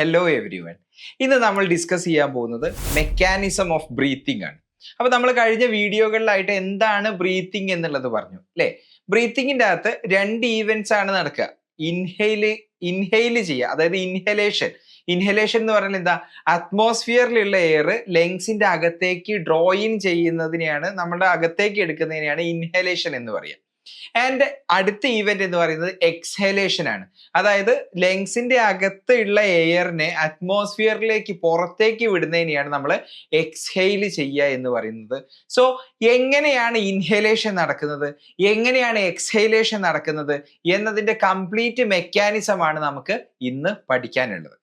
Hello every one. ഇന്ന് നമ്മൾ discuss ചെയ്യാൻ പോകുന്നത് മെക്കാനിസം ഓഫ് ബ്രീത്തിങ് ആണ്. അപ്പൊ നമ്മൾ കഴിഞ്ഞ വീഡിയോകളിലായിട്ട് എന്താണ് ബ്രീത്തിങ് എന്നുള്ളത് പറഞ്ഞു അല്ലെ. ബ്രീത്തിങ്ങിന്റെ അകത്ത് രണ്ട് ഈവൻസ് ആണ് നടക്കുക. ഇൻഹെയില് ചെയ്യുക, അതായത് ഇൻഹലേഷൻ എന്ന് പറഞ്ഞാൽ എന്താ, അറ്റ്മോസ്ഫിയറിലുള്ള എയർ ലങ്സിന്റെ അകത്തേക്ക് ഡ്രോ ഇൻ ചെയ്യുന്നതിനെയാണ്, നമ്മുടെ അകത്തേക്ക് എടുക്കുന്നതിനെയാണ് ഇൻഹലേഷൻ എന്ന് പറയുക. ആൻഡ് അടുത്ത ഈവന്റ് എന്ന് പറയുന്നത് എക്സ്ഹലേഷൻ ആണ്. അതായത് ലങ്സിന്റെ അകത്ത് ഉള്ള എയറിനെ അറ്റ്മോസ്ഫിയറിലേക്ക് പുറത്തേക്ക് വിടുന്നതിനെയാണ് നമ്മൾ എക്സ്ഹെയിൽ ചെയ്യുക എന്ന് പറയുന്നത്. സോ എങ്ങനെയാണ് ഇൻഹലേഷൻ നടക്കുന്നത്, എങ്ങനെയാണ് എക്സ്ഹലേഷൻ നടക്കുന്നത് എന്നതിന്റെ കംപ്ലീറ്റ് മെക്കാനിസം ആണ് നമുക്ക് ഇന്ന് പഠിക്കാനുള്ളത്.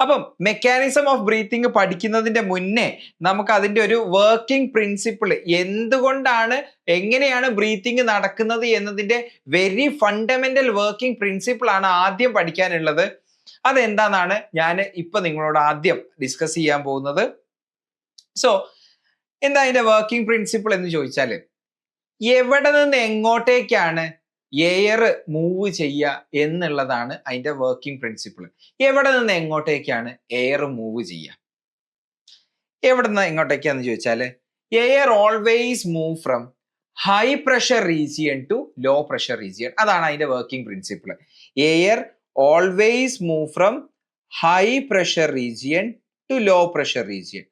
അപ്പം മെക്കാനിസം ഓഫ് ബ്രീത്തിങ് പഠിക്കുന്നതിന്റെ മുന്നേ നമുക്ക് അതിന്റെ ഒരു വർക്കിംഗ് പ്രിൻസിപ്പിൾ, എന്തുകൊണ്ടാണ് എങ്ങനെയാണ് ബ്രീത്തിങ് നടക്കുന്നത് എന്നതിന്റെ വെരി ഫണ്ടമെന്റൽ വർക്കിംഗ് പ്രിൻസിപ്പിൾ ആണ് ആദ്യം പഠിക്കാനുള്ളത്. അതെന്താണെന്നാണ് ഞാൻ ഇപ്പൊ നിങ്ങളോട് ആദ്യം ഡിസ്കസ് ചെയ്യാൻ പോകുന്നത്. സോ എന്താ അതിന്റെ വർക്കിംഗ് പ്രിൻസിപ്പിൾ എന്ന് ചോദിച്ചാൽ, എവിടെ നിന്ന് എങ്ങോട്ടേക്കാണ് എയർ മൂവ് ചെയ്യുക എന്നുള്ളതാണ് അതിന്റെ വർക്കിംഗ് പ്രിൻസിപ്പിൾ. എവിടെ നിന്ന് എങ്ങോട്ടേക്കാണ് എയർ മൂവ് ചെയ്യുക, എവിടെ നിന്ന് എങ്ങോട്ടേക്കാന്ന് ചോദിച്ചാൽ, air always move from high pressure region to low pressure region. അതാണ് അതിന്റെ working principle. Air always move from high pressure region to low pressure region,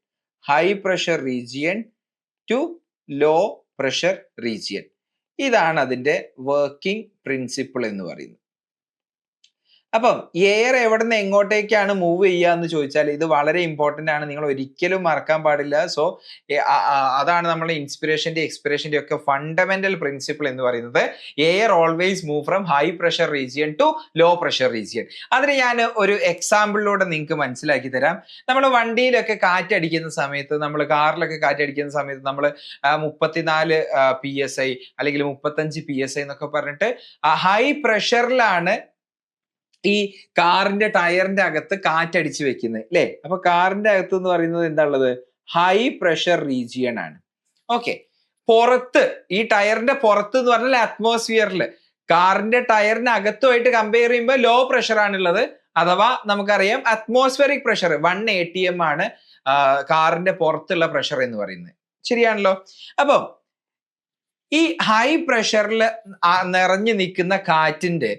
high pressure region to low pressure region. ഇതാണ് അതിന്റെ working principle എന്ന് പറയുന്നത്. അപ്പം air എവിടെ നിന്ന് എങ്ങോട്ടേക്കാണ് move ചെയ്യുക എന്ന് ചോദിച്ചാൽ ഇത് വളരെ ഇമ്പോർട്ടന്റ് ആണ്, നിങ്ങൾ ഒരിക്കലും മറക്കാൻ പാടില്ല. സോ അതാണ് നമ്മളെ ഇൻസ്പിറേഷന്റെ എക്സ്പിറേഷന്റെ ഒക്കെ ഫണ്ടമെന്റൽ പ്രിൻസിപ്പിൾ എന്ന് പറയുന്നത്. Air always move from high pressure region to low pressure region. അതിന് ഞാൻ ഒരു എക്സാമ്പിളിലൂടെ നിങ്ങൾക്ക് മനസ്സിലാക്കി തരാം. നമ്മൾ വണ്ടിയിലൊക്കെ കാറ്റടിക്കുന്ന സമയത്ത്, നമ്മൾ കാറിലൊക്കെ കാറ്റടിക്കുന്ന സമയത്ത് നമ്മൾ 34 PSI അല്ലെങ്കിൽ 35 PSI എന്നൊക്കെ പറഞ്ഞിട്ട് ഹൈ പ്രഷറിലാണ് ഈ കാറിന്റെ ടയറിന്റെ അകത്ത് കാറ്റടിച്ച് വെക്കുന്നത് അല്ലേ. അപ്പൊ കാറിന്റെ അകത്ത് എന്ന് പറയുന്നത് എന്താ ഉള്ളത്, ഹൈ പ്രഷർ റീജിയൻ ആണ്. ഓക്കെ, പുറത്ത് ഈ ടയറിന്റെ പുറത്ത് എന്ന് പറഞ്ഞാൽ അറ്റ്മോസ്ഫിയറിൽ, കാറിന്റെ ടയറിന് അകത്തുമായിട്ട് കമ്പയർ ചെയ്യുമ്പോൾ ലോ പ്രഷർ ആണുള്ളത്. അഥവാ നമുക്കറിയാം അറ്റ്മോസ്ഫിയറിക് പ്രഷർ 1 ATM ആണ് കാറിന്റെ പുറത്തുള്ള പ്രഷർ എന്ന് പറയുന്നത്. ശരിയാണല്ലോ. അപ്പം ഈ ഹൈ പ്രഷറിൽ നിറഞ്ഞു നിൽക്കുന്ന കാറ്റിന്റെ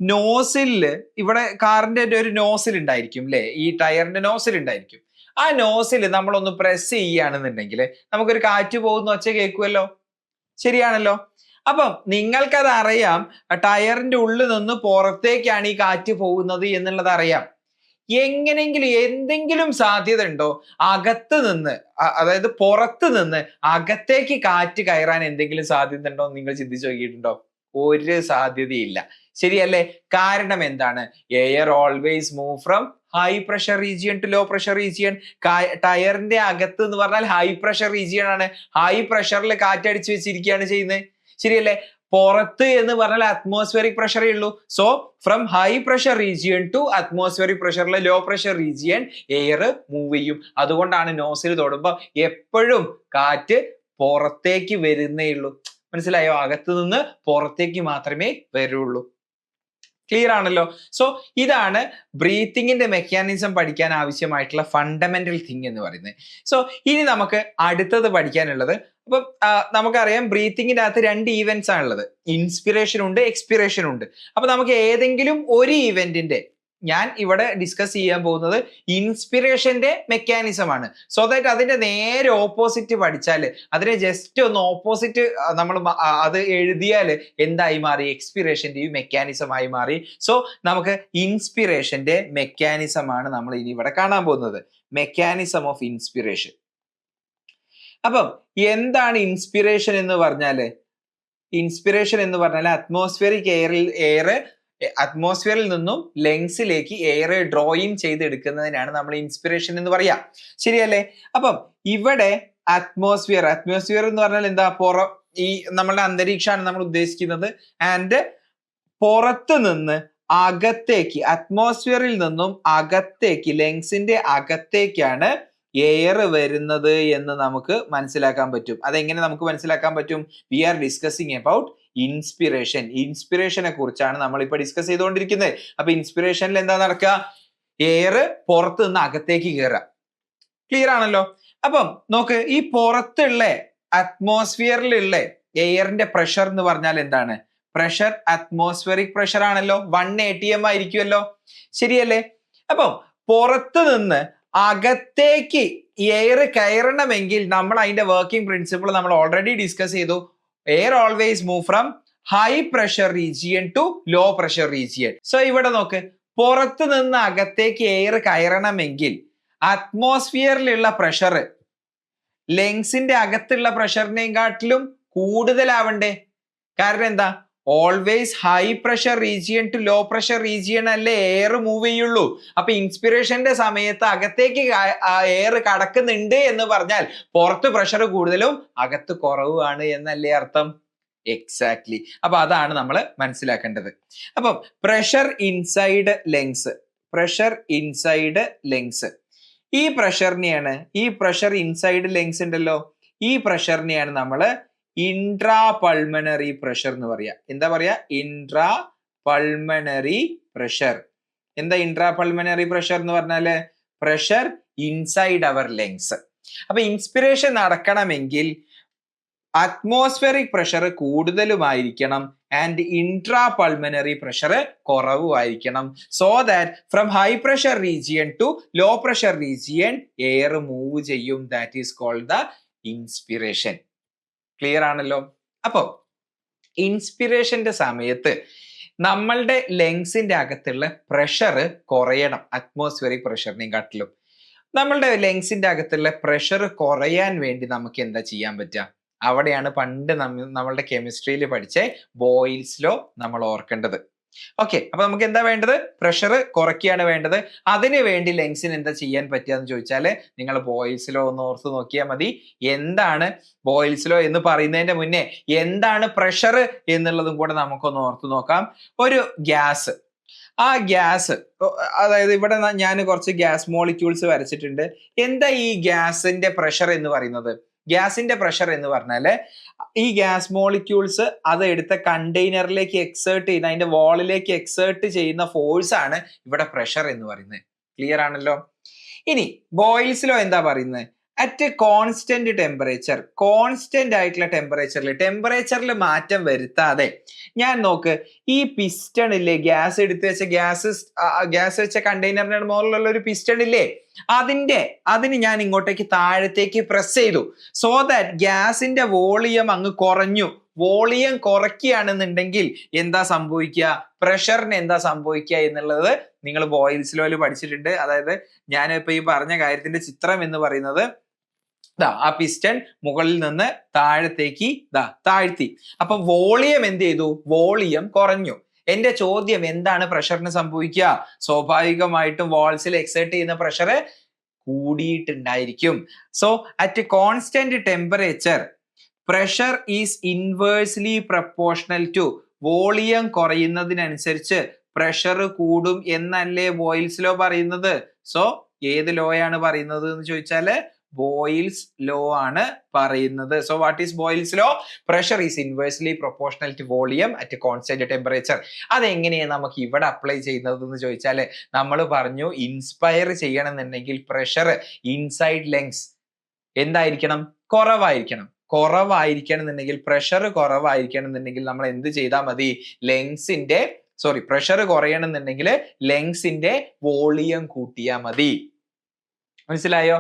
നോസില്, ഇവിടെ കാറിന്റെ ഒരു നോസിൽ ഉണ്ടായിരിക്കും അല്ലെ, ഈ ടയറിന്റെ നോസിൽ ഉണ്ടായിരിക്കും. ആ നോസിൽ നമ്മളൊന്ന് പ്രസ് ചെയ്യുകയാണെന്നുണ്ടെങ്കിൽ നമുക്കൊരു കാറ്റ് പോകുന്ന ഒച്ച കേൾക്കുമല്ലോ. ശരിയാണല്ലോ. അപ്പം നിങ്ങൾക്കത് അറിയാം, ടയറിന്റെ ഉള്ളിൽ നിന്ന് പുറത്തേക്കാണ് ഈ കാറ്റ് പോകുന്നത് എന്നുള്ളത് അറിയാം. എങ്ങനെങ്കിലും എന്തെങ്കിലും സാധ്യത ഉണ്ടോ അകത്ത് നിന്ന്, അതായത് പുറത്ത് നിന്ന് അകത്തേക്ക് കാറ്റ് കയറാൻ എന്തെങ്കിലും സാധ്യത ഉണ്ടോ നിങ്ങൾ ചിന്തിച്ചു നോക്കിയിട്ടുണ്ടോ? ഒരു സാധ്യതയില്ല. ശരിയല്ലേ? കാരണം എന്താണ്, air always move from high pressure region to low pressure region. ടയറിന്റെ അകത്ത് എന്ന് പറഞ്ഞാൽ ഹൈ പ്രഷർ റീജിയൻ ആണ്. ഹൈ പ്രഷറിൽ കാറ്റടിച്ച് വെച്ചിരിക്കുകയാണ് ചെയ്യുന്നത്. ശരിയല്ലേ? പുറത്ത് എന്ന് പറഞ്ഞാൽ അറ്റ്മോസ്ഫിയറിക് പ്രഷറേ ഉള്ളൂ. So from high pressure region to atmospheric പ്രഷറിലെ low pressure region air move ചെയ്യും. അതുകൊണ്ടാണ് നോസിൽ തൊടുമ്പോൾ എപ്പോഴും കാറ്റ് പുറത്തേക്ക് വരുന്നേ ഉള്ളൂ. മനസ്സിലായോ? അകത്ത് നിന്ന് പുറത്തേക്ക് മാത്രമേ വരുള്ളൂ. ക്ലിയർ ആണല്ലോ. സോ ഇതാണ് ബ്രീത്തിങ്ങിന്റെ മെക്കാനിസം പഠിക്കാൻ ആവശ്യമായിട്ടുള്ള ഫണ്ടമെന്റൽ തിങ് എന്ന് പറയുന്നത്. സോ ഇനി നമുക്ക് അടുത്തത് പഠിക്കാനുള്ളത്, അപ്പം നമുക്കറിയാം ബ്രീത്തിങ്ങിന്റെ അകത്ത് രണ്ട് ഈവന്റ്സ് ആണുള്ളത്, ഇൻസ്പിറേഷൻ ഉണ്ട്, എക്സ്പിറേഷൻ ഉണ്ട്. അപ്പൊ നമുക്ക് ഏതെങ്കിലും ഒരു ഈവന്റിന്റെ, ഞാൻ ഇവിടെ ഡിസ്കസ് ചെയ്യാൻ പോകുന്നത് ഇൻസ്പിറേഷന്റെ മെക്കാനിസം ആണ്. സോ ദാറ്റ് അതിന്റെ നേരെ ഓപ്പോസിറ്റ് പഠിച്ചാൽ, അതിനെ ജസ്റ്റ് ഒന്ന് ഓപ്പോസിറ്റ് നമ്മൾ അത് എഴുതിയാൽ എന്തായി മാറി, എക്സ്പിറേഷന്റെ മെക്കാനിസം ആയി മാറി. സോ നമുക്ക് ഇൻസ്പിറേഷന്റെ മെക്കാനിസം ആണ് നമ്മൾ ഇനി ഇവിടെ കാണാൻ പോകുന്നത്, മെക്കാനിസം ഓഫ് ഇൻസ്പിറേഷൻ. അപ്പം എന്താണ് ഇൻസ്പിറേഷൻ എന്ന് പറഞ്ഞാല്, ഇൻസ്പിറേഷൻ എന്ന് പറഞ്ഞാൽ അറ്റ്മോസ്ഫിയറിൽ നിന്നും ലങ്സിലേക്ക് എയർ ഡ്രോ ഇൻ ചെയ്തെടുക്കുന്നതിനാണ് നമ്മൾ ഇൻസ്പിറേഷൻ എന്ന് പറയാ. ശരിയല്ലേ? അപ്പം ഇവിടെ അറ്റ്മോസ്ഫിയർ എന്ന് പറഞ്ഞാൽ എന്താ, ഈ നമ്മളുടെ അന്തരീക്ഷമാണ് നമ്മൾ ഉദ്ദേശിക്കുന്നത്. ആൻഡ് പുറത്ത് നിന്ന് അകത്തേക്ക്, അറ്റ്മോസ്ഫിയറിൽ നിന്നും അകത്തേക്ക്, ലങ്സിന്റെ അകത്തേക്കാണ് എയർ വരുന്നത് എന്ന് നമുക്ക് മനസ്സിലാക്കാൻ പറ്റും. അതെങ്ങനെ നമുക്ക് മനസ്സിലാക്കാൻ പറ്റും? വി ആർ ഡിസ്കസിങ് അബൌട്ട് ഇൻസ്പിറേഷനെ കുറിച്ചാണ് നമ്മൾ ഇപ്പൊ ഡിസ്കസ് ചെയ്തുകൊണ്ടിരിക്കുന്നത്. അപ്പൊ ഇൻസ്പിറേഷനിൽ എന്താ നടക്കുക, എയർ പുറത്ത് നിന്ന് അകത്തേക്ക് കയറുക. ക്ലിയർ ആണല്ലോ? അപ്പം നോക്ക്, ഈ പുറത്തുള്ള അറ്റ്മോസ്ഫിയറിലുള്ള എയറിന്റെ പ്രഷർ എന്ന് പറഞ്ഞാൽ എന്താണ്? പ്രഷർ അറ്റ്മോസ്ഫിയറിക് പ്രഷർ ആണല്ലോ. 1 atm ആയിരിക്കുമല്ലോ, ശരിയല്ലേ? അപ്പം പുറത്ത് നിന്ന് അകത്തേക്ക് എയർ കയറണമെങ്കിൽ നമ്മൾ അതിന്റെ വർക്കിംഗ് പ്രിൻസിപ്പിൾ നമ്മൾ ഓൾറെഡി ഡിസ്കസ് ചെയ്തു. Air always move from high pressure region to low pressure region. So ഇവിടെ നോക്ക്, പുറത്ത് നിന്ന് അകത്തേക്ക് എയർ കയറണമെങ്കിൽ അറ്റ്മോസ്ഫിയറിലുള്ള പ്രഷർ ലങ്സിന്റെ അകത്തുള്ള പ്രഷറിനെയും കാട്ടിലും കൂടുതലാവണ്ടേ? കാരണം എന്താ? Always high pressure region to low pressure region അല്ലേ എയർ മൂവ് ചെയ്യുള്ളൂ. അപ്പൊ ഇൻസ്പിറേഷന്റെ സമയത്ത് അകത്തേക്ക് എയർ കടക്കുന്നുണ്ട് എന്ന് പറഞ്ഞാൽ പുറത്ത് പ്രഷർ കൂടുതലും അകത്ത് കുറവാണ് എന്നല്ലേ അർത്ഥം? എക്സാക്ട്ലി. അപ്പൊ അതാണ് നമ്മൾ മനസ്സിലാക്കേണ്ടത്. അപ്പം pressure inside lungs, pressure inside lungs, ഈ പ്രഷറിനെയാണ്, ഈ പ്രഷർ ഇൻസൈഡ് ലങ്സ് ഉണ്ടല്ലോ, ഈ പ്രഷറിനെയാണ് നമ്മൾ ഇൻട്രാ പൾമണറി പ്രഷർ എന്ന് പറയാ. എന്താ പറയാ? Intra pulmonary pressure. എന്താ ഇൻട്രാ പൾമണറി പ്രഷർ എന്ന് പറഞ്ഞാല്? Pressure inside our lungs. അപ്പൊ ഇൻസ്പിറേഷൻ നടക്കണമെങ്കിൽ അറ്റ്മോസ്ഫിയറിക് പ്രഷർ കൂടുതലുമായിരിക്കണം ആൻഡ് ഇൻട്രാ പൾമണറി പ്രഷർ കുറവുമായിരിക്കണം. So that from high pressure region to low pressure region air move ചെയ്യും. That is called the inspiration. Clear ആണല്ലോ? അപ്പൊ ഇൻസ്പിറേഷന്റെ സമയത്ത് നമ്മളുടെ ലങ്സിന്റെ അകത്തുള്ള പ്രഷർ കുറയണം അറ്റ്മോസ്ഫിയറിക് പ്രഷറിനെയും കാട്ടിലും. നമ്മളുടെ ലങ്സിന്റെ അകത്തുള്ള പ്രഷർ കുറയാൻ വേണ്ടി നമുക്ക് എന്താ ചെയ്യാൻ പറ്റുക? അവിടെയാണ് പണ്ട് നമ്മളുടെ കെമിസ്ട്രിയിൽ പഠിച്ച ബോയിൽസ് ലോ നമ്മൾ ഓർക്കേണ്ടത്. ഓക്കെ, അപ്പൊ നമുക്ക് എന്താ വേണ്ടത്? പ്രഷർ കുറയ്ക്കുകയാണ് വേണ്ടത്. അതിനു വേണ്ടി ലങ്സിന് എന്താ ചെയ്യാൻ പറ്റുക എന്ന് ചോദിച്ചാൽ നിങ്ങൾ ബോയിൽസ് ലോ ഒന്ന് ഓർത്ത് നോക്കിയാൽ മതി. എന്താണ് ബോയിൽസ് ലോ എന്ന് പറയുന്നതിന്റെ മുന്നേ എന്താണ് പ്രഷർ എന്നുള്ളതും കൂടെ നമുക്കൊന്ന് ഓർത്ത് നോക്കാം. ഒരു ഗ്യാസ്, ആ ഗ്യാസ്, അതായത് ഇവിടെ ഞാൻ കുറച്ച് ഗ്യാസ് മോളിക്യൂൾസ് വരച്ചിട്ടുണ്ട്. എന്താ ഈ ഗ്യാസിന്റെ പ്രഷർ എന്ന് പറയുന്നത്? ഗ്യാസിന്റെ പ്രഷർ എന്ന് പറഞ്ഞാല് ഈ ഗ്യാസ് മോളിക്യൂൾസ് അത് എടുത്ത കണ്ടെയ്നറിലേക്ക് എക്സേർട്ട് ചെയ്യുന്ന, അതിന്റെ വാളിലേക്ക് എക്സേർട്ട് ചെയ്യുന്ന ഫോഴ്സ് ആണ് ഇവിടെ പ്രഷർ എന്ന് പറയുന്നത്. ക്ലിയർ ആണല്ലോ? ഇനി ബോയിൽസ് ലോ എന്താ പറയുന്നത്? അറ്റ് കോൺസ്റ്റന്റ് ടെമ്പറേച്ചർ, കോൺസ്റ്റന്റ് ആയിട്ടുള്ള ടെമ്പറേച്ചറിൽ മാറ്റം വരുത്താതെ ഞാൻ നോക്ക്, ഈ പിസ്റ്റൺ ഇല്ലേ, ഗ്യാസ് എടുത്ത് വെച്ച ഗ്യാസ് വെച്ച കണ്ടെയ്നറിന്റെ മുകളിലുള്ള ഒരു പിസ്റ്റൺ ഇല്ലേ, അതിന് ഞാൻ ഇങ്ങോട്ടേക്ക് താഴത്തേക്ക് പ്രസ് ചെയ്തു. സോ ദാറ്റ് ഗ്യാസിന്റെ വോളിയം അങ്ങ് കുറഞ്ഞു. വോളിയം കുറയ്ക്കുകയാണെന്നുണ്ടെങ്കിൽ എന്താ സംഭവിക്കുക? പ്രഷറിന് എന്താ സംഭവിക്കുക എന്നുള്ളത് നിങ്ങൾ ബോയിൽസ് ലോയിൽ പഠിച്ചിട്ടുണ്ട്. അതായത് ഞാനിപ്പോ ഈ പറഞ്ഞ കാര്യത്തിന്റെ ചിത്രം എന്ന് പറയുന്നത് ആ പിസ്റ്റൺ മുകളിൽ നിന്ന് താഴത്തേക്ക് താഴ്ത്തി. അപ്പൊ വോളിയം എന്ത് ചെയ്തു? വോളിയം കുറഞ്ഞു. എന്റെ ചോദ്യം, എന്താണ് പ്രഷറിന് സംഭവിക്കുക? സ്വാഭാവികമായിട്ടും വാൾസിൽ എക്സേർട്ട് ചെയ്യുന്ന പ്രഷർ കൂടിയിട്ടുണ്ടായിരിക്കും. So at constant temperature pressure is inversely proportional to, volume കുറയുന്നതിനനുസരിച്ച് പ്രഷർ കൂടും എന്നല്ലേ ബോയിൽസ് ലോ പറയുന്നത്? സോ ഏത് ലോയാണ് പറയുന്നത് എന്ന് ചോദിച്ചാല് ബോയിൽസ് ലോ ആണ് പറയുന്നത്. So what is Boyle's law? Pressure is inversely proportional to volume at constant temperature. അതെങ്ങനെയാണ് നമുക്ക് ഇവിടെ അപ്ലൈ ചെയ്യുന്നത് എന്ന് ചോദിച്ചാല് നമ്മൾ പറഞ്ഞു, ഇൻസ്പയർ ചെയ്യണമെന്നുണ്ടെങ്കിൽ പ്രഷർ ഇൻസൈഡ് ലങ്സ് എന്തായിരിക്കണം? കുറവായിരിക്കണം. പ്രഷർ കുറവായിരിക്കണമെന്നുണ്ടെങ്കിൽ നമ്മൾ എന്ത് ചെയ്താൽ മതി? പ്രഷർ കുറയണമെന്നുണ്ടെങ്കിൽ ലങ്സിന്റെ വോളിയം കൂട്ടിയാൽ മതി. മനസ്സിലായോ?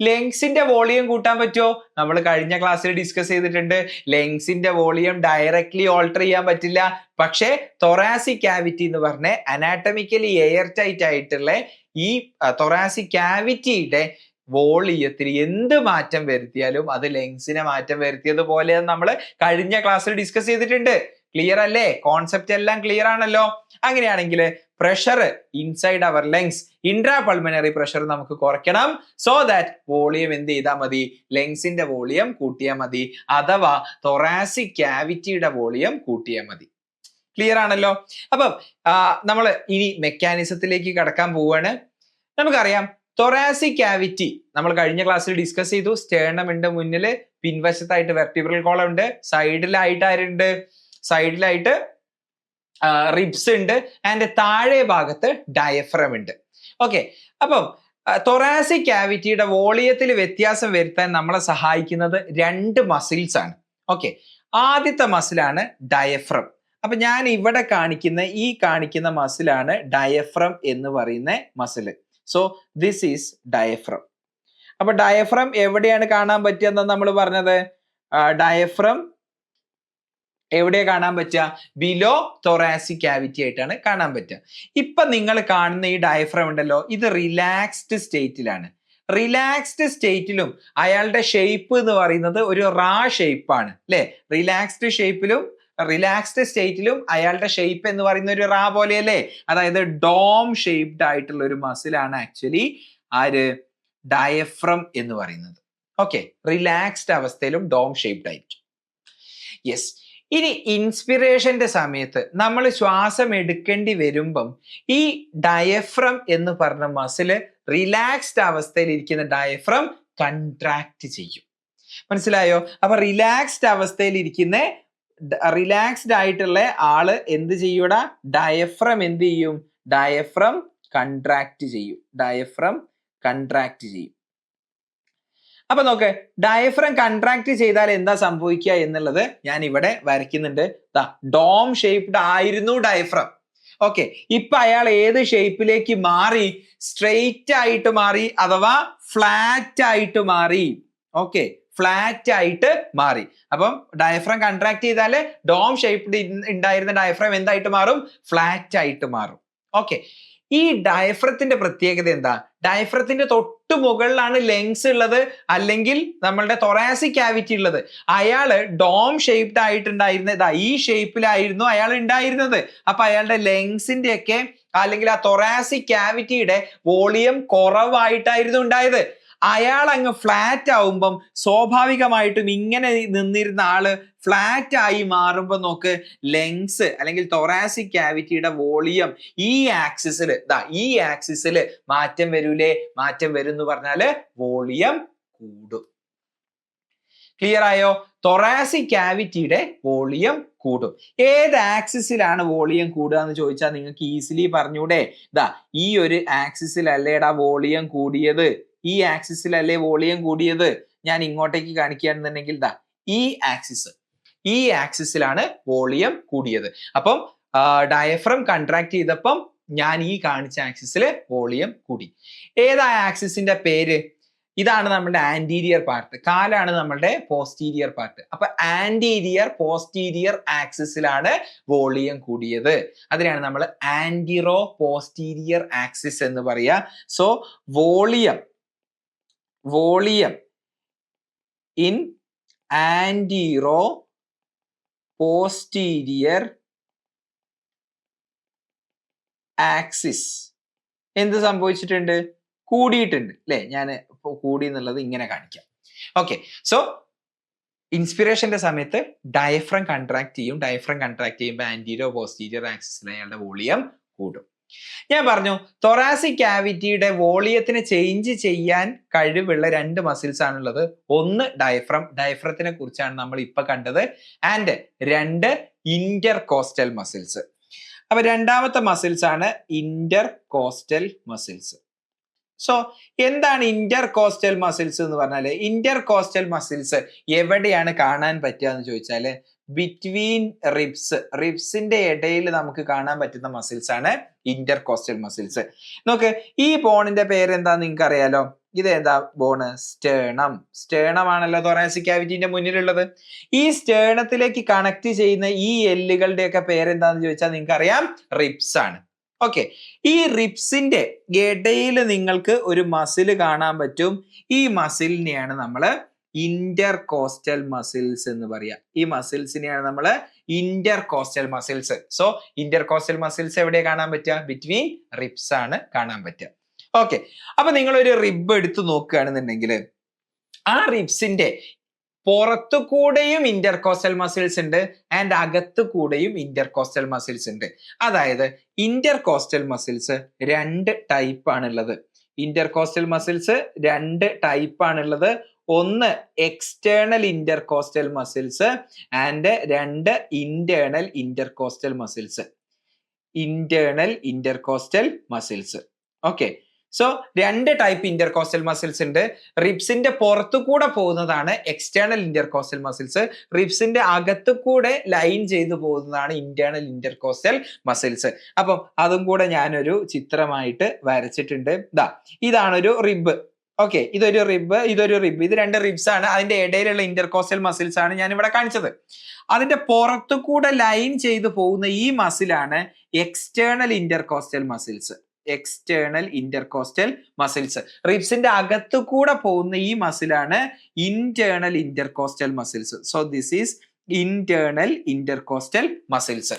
ലങ്സിന്റെ വോളിയം കൂട്ടാൻ പറ്റുമോ? നമ്മൾ കഴിഞ്ഞ ക്ലാസ്സിൽ ഡിസ്കസ് ചെയ്തിട്ടുണ്ട്. ലങ്സിന്റെ വോളിയം ഡയറക്ട്ലി ഓൾട്ടർ ചെയ്യാൻ പറ്റില്ല. പക്ഷേ തൊറാസിക് ക്യാവിറ്റി എന്ന് പറഞ്ഞ അനാറ്റമിക്കലി എയർ ടൈറ്റ് ആയിട്ടുള്ള ഈ തൊറാസിക് ക്യാവിറ്റിയുടെ വോളിയത്തിൽ എന്ത് മാറ്റം വരുത്തിയാലും അത് ലങ്സിനെ മാറ്റം വരുത്തിയതുപോലെ നമ്മൾ കഴിഞ്ഞ ക്ലാസ്സിൽ ഡിസ്കസ് ചെയ്തിട്ടുണ്ട്. ക്ലിയർ അല്ലേ? കോൺസെപ്റ്റ് എല്ലാം ക്ലിയർ ആണല്ലോ? അങ്ങനെയാണെങ്കിൽ pressure inside our lungs, intra pulmonary pressure നമുക്ക് കുറയ്ക്കണം. സോ ദാറ്റ് വോളിയം എന്ത് ചെയ്താൽ മതി? ലങ്സിന്റെ വോളിയം കൂട്ടിയാൽ മതി, അഥവാ തൊറാസിക് ക്യാവിറ്റിയുടെ വോളിയം കൂട്ടിയാൽ മതി. ക്ലിയർ ആണല്ലോ? അപ്പം നമ്മൾ ഇനി മെക്കാനിസത്തിലേക്ക് കടക്കാൻ പോവുകയാണ്. നമുക്കറിയാം തൊറാസിക് ക്യാവിറ്റി നമ്മൾ കഴിഞ്ഞ ക്ലാസ്സിൽ ഡിസ്കസ് ചെയ്തു. സ്റ്റേർണം ഉണ്ട് മുന്നിൽ, പിൻവശത്തായിട്ട് വെർട്ടിബ്രൽ കോളം ഉണ്ട്, സൈഡിലായിട്ട് റിബ്സ് ഉണ്ട്, ആൻഡ് താഴെ ഭാഗത്ത് ഡയഫ്രം ഉണ്ട്. ഓക്കെ, അപ്പം തൊറാസിക് ക്യാവിറ്റിയുടെ വോളിയത്തിൽ വ്യത്യാസം വരുത്താൻ നമ്മളെ സഹായിക്കുന്നത് രണ്ട് മസിൽസ് ആണ്. ഓക്കെ, ആദ്യത്തെ മസിലാണ് ഡയഫ്രം. അപ്പൊ ഞാൻ ഇവിടെ കാണിക്കുന്ന മസിലാണ് ഡയഫ്രം എന്ന് പറയുന്ന muscle. So this is diaphragm. അപ്പൊ ഡയഫ്രം എവിടെയാണ് കാണാൻ പറ്റുക നമ്മൾ പറഞ്ഞത്? ഡയഫ്രം എവിടെയാ കാണാൻ പറ്റുക? ബിലോ തൊറാസിക് ക്യാവിറ്റി ആയിട്ടാണ് കാണാൻ പറ്റുക. ഇപ്പൊ നിങ്ങൾ കാണുന്ന ഈ ഡയഫ്രം ഉണ്ടല്ലോ, ഇത് റിലാക്സ്ഡ് സ്റ്റേറ്റിലാണ്. റിലാക്സ്ഡ് സ്റ്റേറ്റിലും അയാളുടെ ഷേപ്പ് എന്ന് പറയുന്നത് ഒരു റാ ഷേപ്പ് ആണ് അല്ലെ? റിലാക്സ്ഡ് സ്റ്റേറ്റിലും അയാളുടെ ഷേപ്പ് എന്ന് പറയുന്ന ഒരു റാ പോലെയല്ലേ? അതായത് ഡോം ഷേപ്ഡ് ആയിട്ടുള്ള ഒരു മസിലാണ് ആക്ച്വലി ഡയഫ്രം എന്ന് പറയുന്നത്. ഓക്കെ, റിലാക്സ്ഡ് അവസ്ഥയിലും ഡോം ഷേപ്ഡ് ആയിരിക്കും. യെസ്. ഇനി ഇൻസ്പിറേഷന്റെ സമയത്ത് നമ്മൾ ശ്വാസം എടുക്കേണ്ടി വരുമ്പം ഈ ഡയഫ്രം എന്ന് പറഞ്ഞ മസില് റിലാക്സ്ഡ് അവസ്ഥയിൽ ഇരിക്കുന്ന ഡയഫ്രം കൺട്രാക്ട് ചെയ്യും. മനസ്സിലായോ? അപ്പൊ റിലാക്സ്ഡ് ആയിട്ടുള്ള ആള് എന്ത് ചെയ്യൂടാ? ഡയഫ്രം എന്ത് ചെയ്യും? ഡയഫ്രം കൺട്രാക്ട് ചെയ്യും. അപ്പൊ നോക്ക്, ഡയഫ്രം കൺട്രാക്ട് ചെയ്താൽ എന്താ സംഭവിക്കുക എന്നുള്ളത് ഞാൻ ഇവിടെ വരയ്ക്കുന്നുണ്ട്. ഡോം ഷേപ്ഡ് ആയിരുന്നു ഡയഫ്രം. ഓക്കെ, ഇപ്പൊ അയാൾ ഏത് ഷേപ്പിലേക്ക് മാറി? സ്ട്രെയിറ്റ് ആയിട്ട് മാറി, അഥവാ ഫ്ലാറ്റ് ആയിട്ട് മാറി. ഓക്കെ, ഫ്ലാറ്റ് ആയിട്ട് മാറി. അപ്പം ഡയഫ്രം കൺട്രാക്ട് ചെയ്താല് ഡോം ഷേപ്ഡ് ഉണ്ടായിരുന്ന ഡയഫ്രം എന്തായിട്ട് മാറും? ഫ്ലാറ്റ് ആയിട്ട് മാറും. ഓക്കെ, ഈ ഡയഫ്രത്തിന്റെ പ്രത്യേകത എന്താ? ഡയഫ്രത്തിന്റെ തൊട്ട് മുകളിലാണ് ലങ്സ് ഉള്ളത്, അല്ലെങ്കിൽ നമ്മളുടെ തൊറാസിക് ക്യാവിറ്റി ഉള്ളത്. അയാള് ഡോം ഷേപ്ഡ് ആയിട്ടുണ്ടായിരുന്നത് ഈ ഷേപ്പിലായിരുന്നു അയാൾ ഉണ്ടായിരുന്നത്. അപ്പൊ അയാളുടെ ലങ്സിന്റെ ഒക്കെ അല്ലെങ്കിൽ ആ തൊറാസിക് ക്യാവിറ്റിയുടെ വോളിയം കുറവായിട്ടായിരുന്നു ഉണ്ടായത്. അയാൾ അങ്ങ് ഫ്ലാറ്റ് ആവുമ്പം സ്വാഭാവികമായിട്ടും ഇങ്ങനെ നിന്നിരുന്ന ആള് ഫ്ലാറ്റ് ആയി മാറുമ്പോൾ നോക്ക്, ലങ്സ് അല്ലെങ്കിൽ തൊറാസിക് ക്യാവിറ്റിയുടെ വോളിയം ഈ ആക്സിസിൽ മാറ്റം വരൂലേ? മാറ്റം വരും എന്ന് പറഞ്ഞാല് വോളിയം കൂടും. ക്ലിയർ ആയോ? തൊറാസിക് ക്യാവിറ്റിയുടെ വോളിയം കൂടും. ഏത് ആക്സിസിലാണ് വോളിയം കൂടുക എന്ന് ചോദിച്ചാൽ നിങ്ങൾക്ക് ഈസിലി പറഞ്ഞൂടെ? ഈ ഒരു ആക്സിസിൽ അല്ലേടാ വോളിയം കൂടിയത്, ഈ ആക്സിസിലല്ലേ വോളിയം കൂടിയത്. ഞാൻ ഇങ്ങോട്ടേക്ക് കാണിക്കുകയാണെന്നുണ്ടെങ്കിൽ ഈ ആക്സിസിലാണ് വോളിയം കൂടിയത്. അപ്പം ഡയഫ്രം കൺട്രാക്ട് ചെയ്തപ്പം ഞാൻ ഈ കാണിച്ച ആക്സിസിൽ വോളിയം കൂടി. ഏതാ ആക്സിസിന്റെ പേര്? ഇതാണ് നമ്മുടെ ആന്റീരിയർ പാർട്ട്. കാലാണ് നമ്മുടെ പോസ്റ്റീരിയർ പാർട്ട്. അപ്പൊ ആന്റീരിയർ പോസ്റ്റീരിയർ ആക്സിസിലാണ് വോളിയം കൂടിയത്. അതിനാണ് നമ്മൾ ആന്റിറോ പോസ്റ്റീരിയർ ആക്സിസ് എന്ന് പറയാ. So volume in antero posterior axis എന്ത് സംഭവിച്ചിട്ടുണ്ട്? കൂടിയിട്ടുണ്ട് അല്ലെ? ഞാൻ കൂടി എന്നുള്ളത് ഇങ്ങനെ കാണിക്കാം. ഓക്കെ, സോ ഇൻസ്പിറേഷന്റെ സമയത്ത് ഡയഫ്രം കൺട്രാക്ട് ചെയ്യുമ്പോൾ ആന്റീരിയർ പോസ്റ്റീരിയർ ആക്സിസിൽ അയാളുടെ വോളിയം കൂടും. ഞാൻ പറഞ്ഞു തൊറാസിക് ക്യാവിറ്റിയുടെ വോളിയത്തിനെ ചേഞ്ച് ചെയ്യാൻ കഴിവുള്ള രണ്ട് മസിൽസ് ആണുള്ളത്. ഒന്ന് ഡയഫ്രത്തിനെ കുറിച്ചാണ് നമ്മൾ ഇപ്പൊ കണ്ടത്, ആൻഡ് രണ്ട് ഇന്റർകോസ്റ്റൽ മസിൽസ്. അപ്പൊ രണ്ടാമത്തെ മസിൽസ് ആണ് ഇന്റർകോസ്റ്റൽ മസിൽസ്. സോ എന്താണ് ഇന്റർകോസ്റ്റൽ മസിൽസ് എന്ന് പറഞ്ഞാല്? ഇന്റർകോസ്റ്റൽ മസിൽസ് എവിടെയാണ് കാണാൻ പറ്റുക എന്ന് ചോദിച്ചാല് ബിറ്റ്വീൻ റിബ്സിന്റെ ഇടയിൽ നമുക്ക് കാണാൻ പറ്റുന്ന മസിൽസ് ആണ് ഇന്റർകോസ്റ്റൽ മസിൽസ്. നോക്ക്, ഈ ബോണിന്റെ പേര് എന്താ നിങ്ങൾക്ക് അറിയാലോ? ഇത് ഏതാ ബോണ്? സ്റ്റേണം ആണല്ലോ തൊറാസിക് ക്യാവിറ്റിന്റെ മുന്നിലുള്ളത്. ഈ സ്റ്റേണത്തിലേക്ക് കണക്ട് ചെയ്യുന്ന ഈ എല്ലുകളുടെ ഒക്കെ പേരെന്താന്ന് ചോദിച്ചാൽ നിങ്ങൾക്ക് അറിയാം, റിബ്സ് ആണ്. ഓക്കെ, ഈ റിബ്സിന്റെ ഇടയിൽ നിങ്ങൾക്ക് ഒരു മസിൽ കാണാൻ പറ്റും. ഈ മസിലിനെയാണ് നമ്മള് ഇന്റർകോസ്റ്റൽ മസിൽസ് എന്ന് പറയാ. ഈ മസിൽസിനെയാണ് നമ്മള് intercostal muscles. So intercostal muscles എവിടെ കാണാൻ പറ്റുക? ബിറ്റ്വീൻ റിബ്സ് ആണ് കാണാൻ പറ്റുക. ഓക്കെ, അപ്പൊ നിങ്ങൾ ഒരു റിബ് എടുത്തു നോക്കുകയാണെന്നുണ്ടെങ്കിൽ ആ റിബ്സിന്റെ പുറത്തു കൂടെയും ഇന്റർകോസ്റ്റൽ മസിൽസ് ഉണ്ട്, ആൻഡ് അകത്തു കൂടെയും ഇന്റർകോസ്റ്റൽ മസിൽസ് ഉണ്ട്. അതായത് ഇന്റർകോസ്റ്റൽ മസിൽസ് രണ്ട് ടൈപ്പ് ആണുള്ളത്. ഒന്ന് എക്സ്റ്റേണൽ ഇന്റർകോസ്റ്റൽ മസിൽസ് ആൻഡ് രണ്ട് internal intercostal muscles. Okay, so രണ്ട് ടൈപ്പ് ഇന്റർകോസ്റ്റൽ മസിൽസ് ഉണ്ട്. റിബ്സിന്റെ പുറത്തു കൂടെ പോകുന്നതാണ് എക്സ്റ്റേണൽ ഇന്റർകോസ്റ്റൽ മസിൽസ്. റിബ്സിന്റെ അകത്തു കൂടെ ലൈൻ ചെയ്തു പോകുന്നതാണ് ഇന്റേണൽ ഇന്റർകോസ്റ്റൽ മസിൽസ്. അപ്പം അതും കൂടെ ഞാനൊരു ചിത്രമായിട്ട് വരച്ചിട്ടുണ്ട്. ഇതാണൊരു റിബ്. ഓക്കെ, ഇതൊരു റിബ്, ഇത് രണ്ട് റിബ്സ് ആണ്. അതിന്റെ ഇടയിലുള്ള ഇന്റർകോസ്റ്റൽ മസിൽസ് ആണ് ഞാൻ ഇവിടെ കാണിച്ചത്. അതിന്റെ പുറത്തു കൂടെ ലൈൻ ചെയ്തു പോകുന്ന ഈ മസിലാണ് external intercostal muscles. External intercostal muscles. റിബ്സിന്റെ അകത്തു കൂടെ പോകുന്ന ഈ മസിലാണ് internal intercostal muscles. So this is internal intercostal muscles.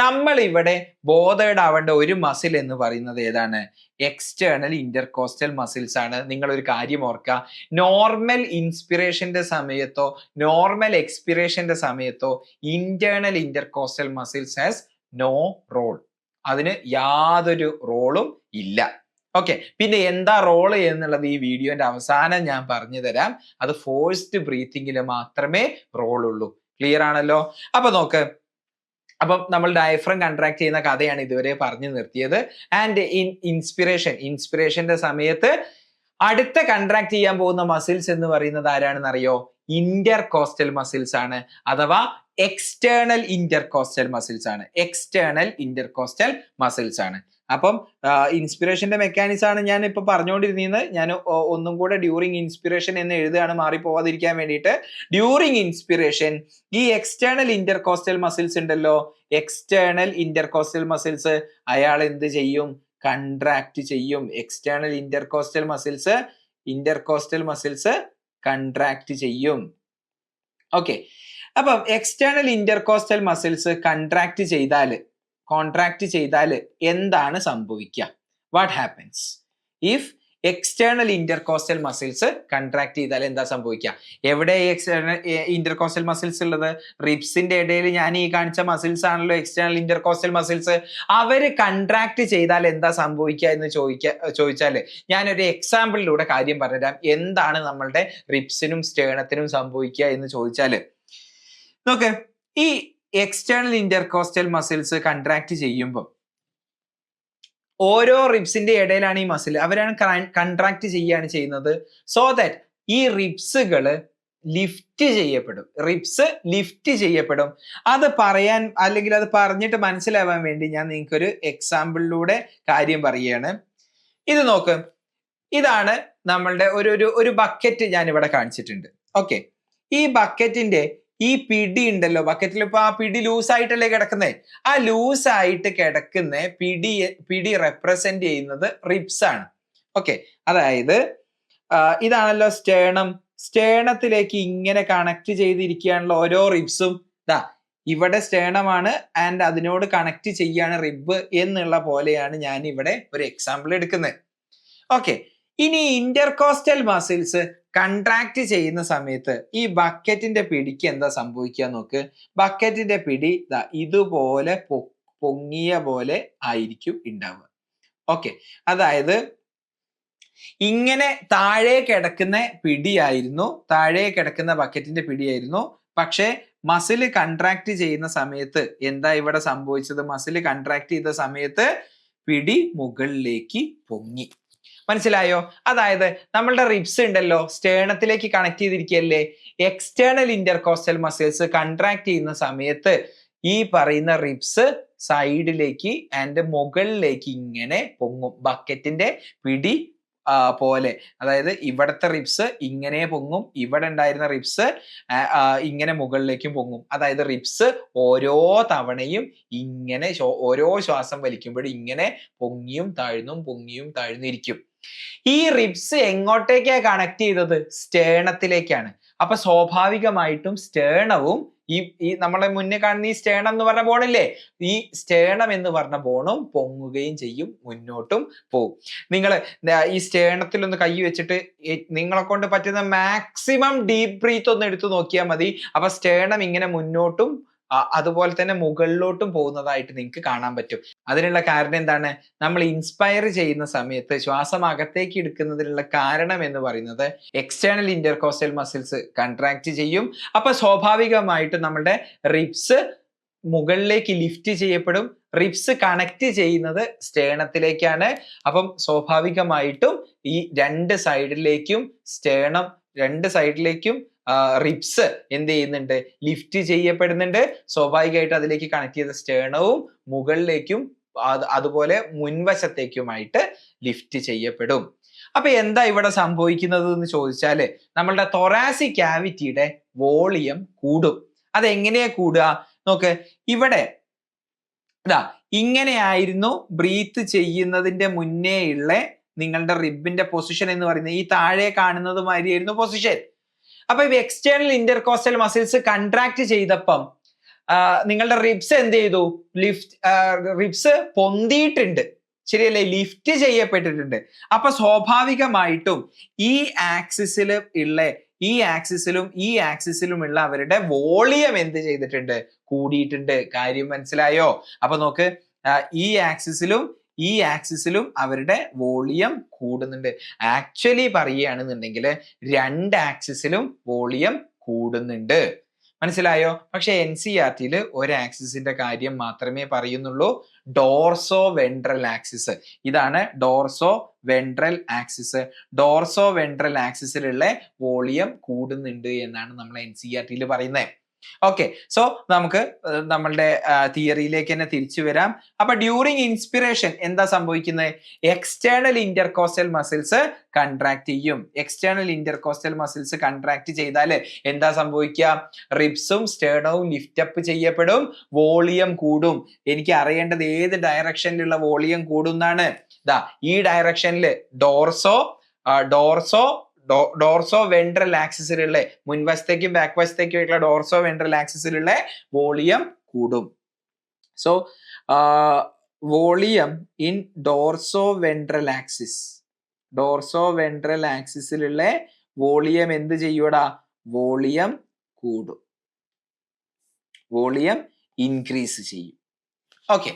നമ്മൾ ഇവിടെ ബോധേഡ് ആവേണ്ട ഒരു മസിൽ എന്ന് പറയുന്നത് ഏതാണ്? എക്സ്റ്റേണൽ ഇന്റർകോസ്റ്റൽ മസിൽസ് ആണ്. നിങ്ങൾ ഒരു കാര്യം ഓർക്കുക, നോർമൽ ഇൻസ്പിറേഷന്റെ സമയത്തോ നോർമൽ എക്സ്പിറേഷന്റെ സമയത്തോ internal intercostal muscles has no role. അതിന് യാതൊരു റോളും ഇല്ല. ഓക്കെ, പിന്നെ എന്താ റോള് എന്നുള്ളത് ഈ വീഡിയോന്റെ അവസാനം ഞാൻ പറഞ്ഞു തരാം. അത് ഫോഴ്സ്ഡ് ബ്രീത്തിങ്ങിൽ മാത്രമേ റോൾ ഉള്ളൂ. ക്ലിയർ ആണല്ലോ? അപ്പൊ നോക്ക്, അപ്പം നമ്മൾ ഡയഫ്രം കൺട്രാക്ട് ചെയ്യുന്ന കഥയാണ് ഇതുവരെ പറഞ്ഞു നിർത്തിയത്. ആൻഡ് ഇൻ ഇൻസ്പിറേഷന്റെ സമയത്ത് അടുത്ത കൺട്രാക്ട് ചെയ്യാൻ പോകുന്ന മസിൽസ് എന്ന് പറയുന്നത് ആരാണെന്ന് അറിയോ? ഇന്റർകോസ്റ്റൽ മസിൽസ് ആണ്, അഥവാ എക്സ്റ്റേണൽ ഇന്റർകോസ്റ്റൽ മസിൽസ് ആണ്. എക്സ്റ്റേണൽ ഇന്റർകോസ്റ്റൽ മസിൽസ് ആണ്. അപ്പം ഇൻസ്പിറേഷന്റെ മെക്കാനിസം ആണ് ഞാൻ ഇപ്പൊ പറഞ്ഞുകൊണ്ടിരുന്നത്. ഞാൻ ഒന്നും കൂടെ ഡ്യൂറിങ് ഇൻസ്പിറേഷൻ എന്ന് എഴുതുകയാണ്, മാറിപ്പോവാതിരിക്കാൻ വേണ്ടിയിട്ട്. ഡ്യൂറിങ് ഇൻസ്പിറേഷൻ ഈ എക്സ്റ്റേണൽ ഇന്റർകോസ്റ്റൽ മസിൽസ് ഉണ്ടല്ലോ, എക്സ്റ്റേണൽ ഇന്റർകോസ്റ്റൽ മസിൽസ് അയാൾ എന്ത് ചെയ്യും? കൺട്രാക്ട് ചെയ്യും. എക്സ്റ്റേണൽ ഇന്റർകോസ്റ്റൽ മസിൽസ് കൺട്രാക്ട് ചെയ്യും. ഓക്കെ, അപ്പം എക്സ്റ്റേണൽ ഇന്റർകോസ്റ്റൽ മസിൽസ് കോൺട്രാക്ട് ചെയ്താൽ എന്താണ് സംഭവിക്കുക? What happens if external intercostal muscles contract ചെയ്താൽ എന്താ സംഭവിക്കുക? എവിടെ എക്സ്റ്റേണൽ ഇന്റർകോസ്റ്റൽ മസിൽസ് ഉള്ളത്? റിബ്സിന്റെ ഇടയിൽ ഞാൻ ഈ കാണിച്ച മസിൽസ് ആണല്ലോ എക്സ്റ്റേണൽ ഇന്റർകോസ്റ്റൽ മസിൽസ്. അവര് കൺട്രാക്ട് ചെയ്താൽ എന്താ സംഭവിക്കുക എന്ന് ചോദിച്ചാല് ഞാനൊരു എക്സാമ്പിളിലൂടെ കാര്യം പറഞ്ഞുതരാം. എന്താണ് നമ്മളുടെ റിബ്സിനും സ്റ്റേണത്തിനും സംഭവിക്കുക എന്ന് ചോദിച്ചാല് നോക്ക്, ഈ എക്സ്റ്റേണൽ ഇന്റർകോസ്റ്റൽ മസിൽസ് കൺട്രാക്ട് ചെയ്യുമ്പോൾ ഓരോ റിബ്സിന്റെ ഇടയിലാണ് ഈ മസിൽ, അവരാണ് കൺട്രാക്ട് ചെയ്യുകയാണ് ചെയ്യുന്നത്. സോ ദാറ്റ് ഈ റിബ്സുകള് ലിഫ്റ്റ് ചെയ്യപ്പെടും. അത് പറയാൻ, അല്ലെങ്കിൽ അത് പറഞ്ഞിട്ട് മനസ്സിലാവാൻ വേണ്ടി ഞാൻ നിങ്ങൾക്കൊരു എക്സാമ്പിളിലൂടെ കാര്യം പറയുകയാണ്. ഇത് നോക്ക്, ഇതാണ് നമ്മളുടെ ഒരു ബക്കറ്റ് ഞാൻ ഇവിടെ കാണിച്ചിട്ടുണ്ട്. ഓക്കെ, ഈ ബക്കറ്റിന്റെ ഈ പിടി ഉണ്ടല്ലോ, ബക്കറ്റിൽ ഇപ്പൊ ആ പിടി ലൂസായിട്ടല്ലേ കിടക്കുന്നേ? ആ ലൂസായിട്ട് കിടക്കുന്ന പിടി റെപ്രസെന്റ് ചെയ്യുന്നത് റിബ്സ് ആണ്. ഓക്കെ, അതായത് ഇതാണല്ലോ സ്റ്റേണത്തിലേക്ക് ഇങ്ങനെ കണക്ട് ചെയ്തിരിക്കുകയാണല്ലോ ഓരോ റിബ്സും. ഇവിടെ സ്റ്റേണമാണ് ആൻഡ് അതിനോട് കണക്ട് ചെയ്യാണ് റിബ് എന്നുള്ള പോലെയാണ് ഞാൻ ഇവിടെ ഒരു എക്സാമ്പിൾ എടുക്കുന്നത്. ഓക്കെ, ഇനി ഇന്റർകോസ്റ്റൽ മസിൽസ് കൺട്രാക്ട് ചെയ്യുന്ന സമയത്ത് ഈ ബക്കറ്റിന്റെ പിടിക്ക് എന്താ സംഭവിക്കുക നോക്ക്. ബക്കറ്റിന്റെ പിടി ഇതുപോലെ പൊങ്ങിയ പോലെ ആയിരിക്കും ഉണ്ടാവുക. ഓക്കെ, അതായത് ഇങ്ങനെ താഴെ കിടക്കുന്ന ബക്കറ്റിന്റെ പിടിയായിരുന്നു. പക്ഷെ മസിൽ കൺട്രാക്ട് ചെയ്യുന്ന സമയത്ത് എന്താ ഇവിടെ സംഭവിച്ചത്? മസിൽ കൺട്രാക്ട് ചെയ്ത സമയത്ത് പിടി മുകളിലേക്ക് പൊങ്ങി. മനസ്സിലായോ? അതായത് നമ്മളുടെ റിബ്സ് ഉണ്ടല്ലോ സ്റ്റേണത്തിലേക്ക് കണക്ട് ചെയ്തിരിക്കുകയല്ലേ. എക്സ്റ്റേണൽ ഇന്റർകോസ്റ്റൽ മസിൽസ് കൺട്രാക്ട് ചെയ്യുന്ന സമയത്ത് ഈ പറയുന്ന റിബ്സ് സൈഡിലേക്ക് ആൻഡ് മുകളിലേക്ക് ഇങ്ങനെ പൊങ്ങും. ബക്കറ്റിന്റെ പിടി പോലെ, അതായത് ഇവിടത്തെ റിബ്സ് ഇങ്ങനെ പൊങ്ങും, ഇവിടെ ഉണ്ടായിരുന്ന റിബ്സ് ഇങ്ങനെ മുകളിലേക്കും പൊങ്ങും. അതായത് റിബ്സ് ഓരോ തവണയും ഇങ്ങനെ ഓരോ ശ്വാസം വലിക്കുമ്പോഴും ഇങ്ങനെ പൊങ്ങിയും താഴ്ന്നിരിക്കും. ഈ റിബ്സ് എങ്ങോട്ടേക്കാണ് കണക്ട് ചെയ്തത്? സ്റ്റേണത്തിലേക്കാണ്. അപ്പൊ സ്വാഭാവികമായിട്ടും സ്റ്റേണവും ഈ നമ്മളെ മുന്നേ കാണുന്ന ഈ സ്റ്റേണം എന്ന് പറഞ്ഞ ബോണില്ലേ, ഈ സ്റ്റേണം എന്ന് പറഞ്ഞ ബോണും പൊങ്ങുകയും ചെയ്യും, മുന്നോട്ടും പോകും. നിങ്ങൾ ഈ സ്റ്റേണത്തിൽ ഒന്ന് കൈ വെച്ചിട്ട് നിങ്ങളെ കൊണ്ട് പറ്റുന്ന മാക്സിമം ഡീപ് ബ്രീത്ത് ഒന്ന് എടുത്തു നോക്കിയാൽ മതി. അപ്പൊ സ്റ്റേണം ഇങ്ങനെ മുന്നോട്ടും അതുപോലെ തന്നെ മുകളിലോട്ടും പോകുന്നതായിട്ട് നിങ്ങൾക്ക് കാണാൻ പറ്റും. അതിനുള്ള കാരണം എന്താണ്? നമ്മൾ ഇൻസ്പയർ ചെയ്യുന്ന സമയത്ത് ശ്വാസം അകത്തേക്ക് എടുക്കുന്നതിനുള്ള കാരണം എന്ന് പറയുന്നത് എക്സ്റ്റേണൽ ഇന്റർകോസ്റ്റൽ മസിൽസ് കൺട്രാക്ട് ചെയ്യും. അപ്പൊ സ്വാഭാവികമായിട്ടും നമ്മുടെ റിബ്സ് മുകളിലേക്ക് ലിഫ്റ്റ് ചെയ്യപ്പെടും. റിബ്സ് കണക്ട് ചെയ്യുന്നത് സ്റ്റേണത്തിലേക്കാണ്. അപ്പം സ്വാഭാവികമായിട്ടും ഈ രണ്ട് സൈഡിലേക്കും റിബ്സ് എന്ത് ചെയ്യുന്നുണ്ട്? ലിഫ്റ്റ് ചെയ്യപ്പെടുന്നുണ്ട്. സ്വാഭാവികമായിട്ട് അതിലേക്ക് കണക്ട് ചെയ്ത സ്റ്റേണവും മുകളിലേക്കും അതുപോലെ മുൻവശത്തേക്കുമായിട്ട് ലിഫ്റ്റ് ചെയ്യപ്പെടും. അപ്പൊ എന്താ ഇവിടെ സംഭവിക്കുന്നത് എന്ന് ചോദിച്ചാല് നമ്മളുടെ തൊറാസിക് ക്യാവിറ്റിയുടെ വോളിയം കൂടും. അതെങ്ങനെയാ കൂടുക നോക്ക്. ഇവിടെ ഇങ്ങനെയായിരുന്നു ബ്രീത്ത് ചെയ്യുന്നതിന്റെ മുന്നേ ഉള്ള നിങ്ങളുടെ റിബിന്റെ പൊസിഷൻ എന്ന് പറയുന്നത്. ഈ താഴെ കാണുന്നത് മാതിരിയായിരുന്നു പൊസിഷൻ. അപ്പൊ ഈ എക്സ്റ്റേണൽ ഇന്റർകോസ്റ്റൽ മസിൽസ് കൺട്രാക്ട് ചെയ്തപ്പം നിങ്ങളുടെ റിബ്സ് എന്ത് ചെയ്തു? റിബ്സ് പൊന്തിയിട്ടുണ്ട്, ശരിയല്ലേ? ലിഫ്റ്റ് ചെയ്യപ്പെട്ടിട്ടുണ്ട്. അപ്പൊ സ്വാഭാവികമായിട്ടും ഈ ആക്സിസിലും ഉള്ള അവരുടെ വോളിയം എന്ത് ചെയ്തിട്ടുണ്ട്? കൂടിയിട്ടുണ്ട്. കാര്യം മനസ്സിലായോ? അപ്പൊ നോക്ക്, ഈ ആക്സിസിലും അവരുടെ വോളിയം കൂടുന്നുണ്ട്. ആക്ച്വലി പറയുകയാണെന്നുണ്ടെങ്കിൽ രണ്ട് ആക്സിസിലും വോളിയം കൂടുന്നുണ്ട്. മനസ്സിലായോ? പക്ഷെ NCERT ഒരു ആക്സിസിന്റെ കാര്യം മാത്രമേ പറയുന്നുള്ളൂ, ഡോർസോ വെൻട്രൽ ആക്സിസ്. ഇതാണ് dorso ventral axis. Dorso ventral ആക്സിസിലുള്ള വോളിയം കൂടുന്നുണ്ട് എന്നാണ് നമ്മൾ NCERT പറയുന്നത്. ഓക്കെ, സോ നമുക്ക് നമ്മളുടെ തിയറിയിലേക്ക് തന്നെ തിരിച്ചു വരാം. അപ്പൊ ഡ്യൂറിങ് ഇൻസ്പിറേഷൻ എന്താ സംഭവിക്കുന്നത്? എക്സ്റ്റേണൽ ഇന്റർകോസ്റ്റൽ മസിൽസ് കൺട്രാക്ട് ചെയ്യും. എക്സ്റ്റേണൽ ഇന്റർകോസ്റ്റൽ മസിൽസ് കൺട്രാക്ട് ചെയ്താൽ എന്താ സംഭവിക്കുക? റിബ്സും സ്റ്റേർണവും ലിഫ്റ്റ് അപ്പ് ചെയ്യപ്പെടും, വോളിയം കൂടും. എനിക്ക് അറിയേണ്ടത് ഏത് ഡയറക്ഷനിലുള്ള വോളിയം കൂടുന്നാണ്. ഈ ഡയറക്ഷനിൽ ഡോർസോ വെൻട്രൽ ആക്സിസിലുള്ള മുൻവശത്തേക്കും ബാക്ക് വശത്തേക്കും ആയിട്ടുള്ള ഡോർസോ വെൻട്രൽ ആക്സിസിലുള്ള വോളിയം കൂടും. So volume in dorso ventral ആക്സിസിലുള്ള വോളിയം എന്ത് ചെയ്യൂടാ? വോളിയം കൂടും, വോളിയം ഇൻക്രീസ് ചെയ്യും. ഓക്കെ,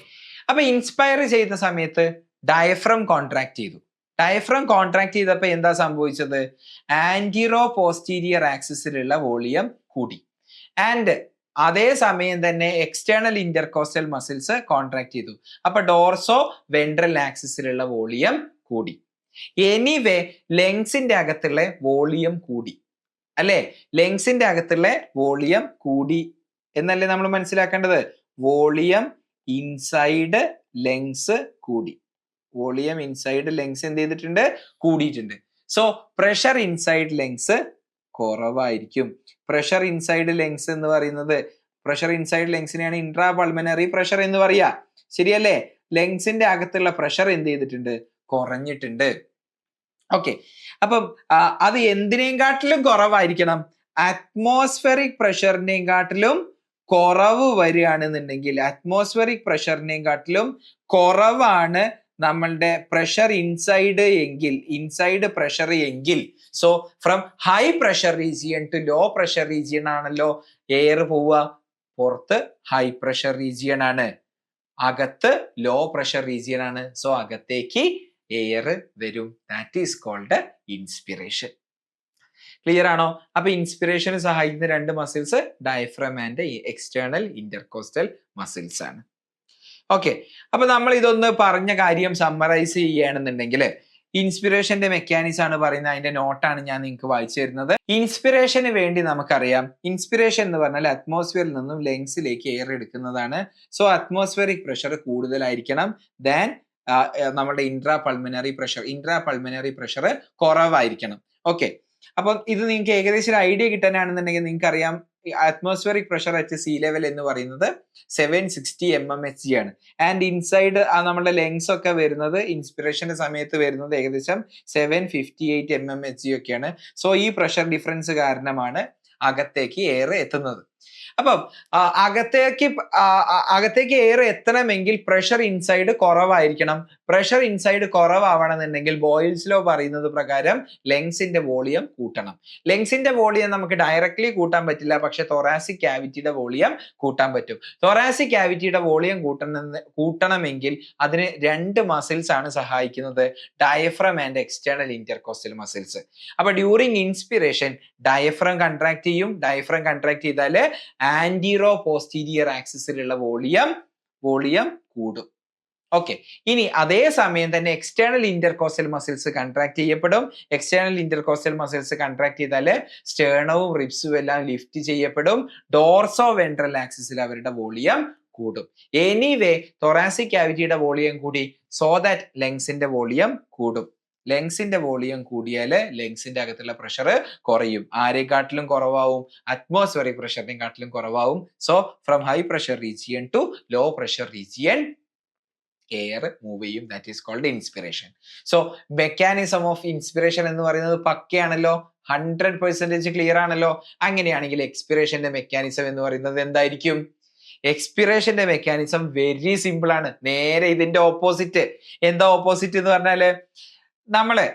അപ്പൊ ഇൻസ്പയർ ചെയ്ത സമയത്ത് ഡയഫ്രം കോൺട്രാക്ട് ചെയ്തു. ഡയഫ്രം കോൺട്രാക്ട് ചെയ്തപ്പോ എന്താ സംഭവിച്ചത്? ആന്റിറോ പോസ്റ്റീരിയർ ആക്സിസിലുള്ള വോളിയം കൂടി. ആൻഡ് അതേ സമയം തന്നെ എക്സ്റ്റേണൽ ഇന്റർകോസ്റ്റൽ മസിൽസ് കോൺട്രാക്ട് ചെയ്തു. അപ്പൊ ഡോർസോ വെൻട്രൽ ആക്സിസിലുള്ള വോളിയം കൂടി. എനിവേ ലങ്സിന്റെ അകത്തുള്ള വോളിയം കൂടി, അല്ലെ? ലങ്സിന്റെ അകത്തുള്ള വോളിയം കൂടി എന്നല്ലേ നമ്മൾ മനസ്സിലാക്കേണ്ടത്? വോളിയം ഇൻസൈഡ് ലങ്സ് കൂടി. വോളിയം ഇൻസൈഡ് ലങ്സ് എന്ത് ചെയ്തിട്ടുണ്ട്? കൂടിയിട്ടുണ്ട്. സോ പ്രഷർ ഇൻസൈഡ് ലങ്സ് കുറവായിരിക്കും. പ്രഷർ ഇൻസൈഡ് ലങ്സ് എന്ന് പറയുന്നത്, പ്രഷർ ഇൻസൈഡ് ലങ്സിനെയാണ് ഇൻട്രാ പൾമനറി പ്രഷർ എന്ന് പറയാ, ശരിയല്ലേ? ലങ്സിന്റെ അകത്തുള്ള പ്രഷർ എന്ത് ചെയ്തിട്ടുണ്ട്? കുറഞ്ഞിട്ടുണ്ട്. ഓക്കെ, അപ്പം അത് എന്തിനേം കാട്ടിലും കുറവായിരിക്കണം? അറ്റ്മോസ്ഫെറിക് പ്രഷറിനെയും കാട്ടിലും കുറവ് വരികയാണെന്നുണ്ടെങ്കിൽ, അറ്റ്മോസ്ഫെറിക് പ്രഷറിനെയും കാട്ടിലും കുറവാണ് നമ്മളുടെ പ്രഷർ ഇൻസൈഡ് പ്രഷർ എങ്കിൽ, so from high pressure region to low pressure region ആണല്ലോ എയർ പോവുക. പുറത്ത് ഹൈ പ്രഷർ റീജിയൻ ആണ്, അകത്ത് ലോ പ്രഷർ റീജിയൻ ആണ്. സോ അകത്തേക്ക് എയർ വരും. That is called inspiration. Clear ആണോ? അപ്പൊ ഇൻസ്പിറേഷന് സഹായിക്കുന്ന രണ്ട് muscles diaphragm and external intercostal muscles ആണ്. ഓക്കെ, അപ്പൊ നമ്മൾ ഇതൊന്ന് പറഞ്ഞ കാര്യം സമ്മറൈസ് ചെയ്യുകയാണെന്നുണ്ടെങ്കിൽ, ഇൻസ്പിറേഷന്റെ മെക്കാനിസം ആണ് പറയുന്നത്. അതിന്റെ നോട്ടാണ് ഞാൻ നിങ്ങൾക്ക് വായിച്ചു തരുന്നത്. ഇൻസ്പിറേഷന് വേണ്ടി നമുക്കറിയാം, ഇൻസ്പിറേഷൻ എന്ന് പറഞ്ഞാൽ അറ്റ്മോസ്ഫിയറിൽ നിന്നും ലങ്സിലേക്ക് എയർ എടുക്കുന്നതാണ്. സോ അറ്റ്മോസ്ഫിയറിക് പ്രഷർ കൂടുതലായിരിക്കണം ദാൻ നമ്മുടെ ഇൻട്രാ പൾമനറി പ്രഷർ കുറവായിരിക്കണം. ഓക്കെ, അപ്പം ഇത് നിങ്ങൾക്ക് ഏകദേശം ഒരു ഐഡിയ കിട്ടാനാണെന്നുണ്ടെങ്കിൽ നിങ്ങൾക്ക് അറിയാം, atmospheric pressure at see level എന്ന് പറയുന്നത് 760 mmHg ആണ്. ആൻഡ് ഇൻസൈഡ് നമ്മുടെ ലങ്സ് ഒക്കെ വരുന്നത് ഇൻസ്പിറേഷന്റെ സമയത്ത് വരുന്നത് ഏകദേശം 758 mmHg ഒക്കെയാണ്. സോ ഈ പ്രഷർ ഡിഫറൻസ് കാരണമാണ് അകത്തേക്ക് എയർ എത്തുന്നത്. അപ്പം അകത്തേക്ക് എയർ എത്തണമെങ്കിൽ പ്രഷർ ഇൻസൈഡ് കുറവായിരിക്കണം. പ്രഷർ ഇൻസൈഡ് കുറവാവണമെന്നുണ്ടെങ്കിൽ ബോയിൽസ് ലോ പറയുന്നത് പ്രകാരം ലങ്സിന്റെ വോളിയം കൂട്ടണം. ലങ്സിന്റെ വോളിയം നമുക്ക് ഡയറക്ട്ലി കൂട്ടാൻ പറ്റില്ല, പക്ഷെ തൊറാസിക് ക്യാവിറ്റിയുടെ വോളിയം കൂട്ടാൻ പറ്റും. തൊറാസിക് ക്യാവിറ്റിയുടെ വോളിയം കൂട്ടണമെങ്കിൽ അതിന് രണ്ട് മസിൽസ് ആണ് സഹായിക്കുന്നത്, diaphragm and external intercostal muscles. അപ്പൊ ഡ്യൂറിങ് ഇൻസ്പിറേഷൻ ഡയഫ്രം കൺട്രാക്ട് ചെയ്യും. ഡയഫ്രം കൺട്രാക്ട് ചെയ്താല് ആന്റീറോ പോസ്റ്റീരിയർ ആക്സിസിലുള്ള വോളിയം കൂടും. ഓക്കെ, ഇനി അതേ സമയം തന്നെ എക്സ്റ്റേണൽ ഇന്റർകോസ്റ്റൽ മസിൽസ് കൺട്രാക്ട് ചെയ്യപ്പെടും. എക്സ്റ്റേണൽ ഇന്റർകോസ്റ്റൽ മസിൽസ് കൺട്രാക്ട് ചെയ്താൽ സ്റ്റേണവും റിബ്സും എല്ലാം ലിഫ്റ്റ് ചെയ്യപ്പെടും. ഡോർസോ വെൻട്രൽ ആക്സിസിൽ അവരുടെ വോളിയം കൂടും. എനിവേ തൊറാസിക് ക്യാവിറ്റിയുടെ വോളിയം കൂടി, സോ ദാറ്റ് ലങ്സിന്റെ വോളിയം കൂടും. ലങ്സിന്റെ വോളിയം കൂടിയാൽ ലങ്സിന്റെ അകത്തുള്ള പ്രഷർ കുറയും. ആരെക്കാട്ടിലും കുറവാവും? അറ്റ്മോസ്ഫിയറിക് പ്രഷറിനെ കാട്ടിലും കുറവാവും. So from high pressure region to low pressure region air move ചെയ്യും. That is called inspiration. So mechanism of inspiration എന്ന് പറയുന്നത് പക്കയാണല്ലോ, 100% ക്ലിയർ ആണല്ലോ. അങ്ങനെയാണെങ്കിൽ എക്സ്പിറേഷന്റെ മെക്കാനിസം എന്ന് പറയുന്നത് എന്തായിരിക്കും? എക്സ്പിറേഷന്റെ മെക്കാനിസം വെരി സിമ്പിൾ ആണ്. നേരെ ഇതിന്റെ ഓപ്പോസിറ്റ്. എന്താ ഓപ്പോസിറ്റ് എന്ന് പറഞ്ഞാല്, നമ്മള്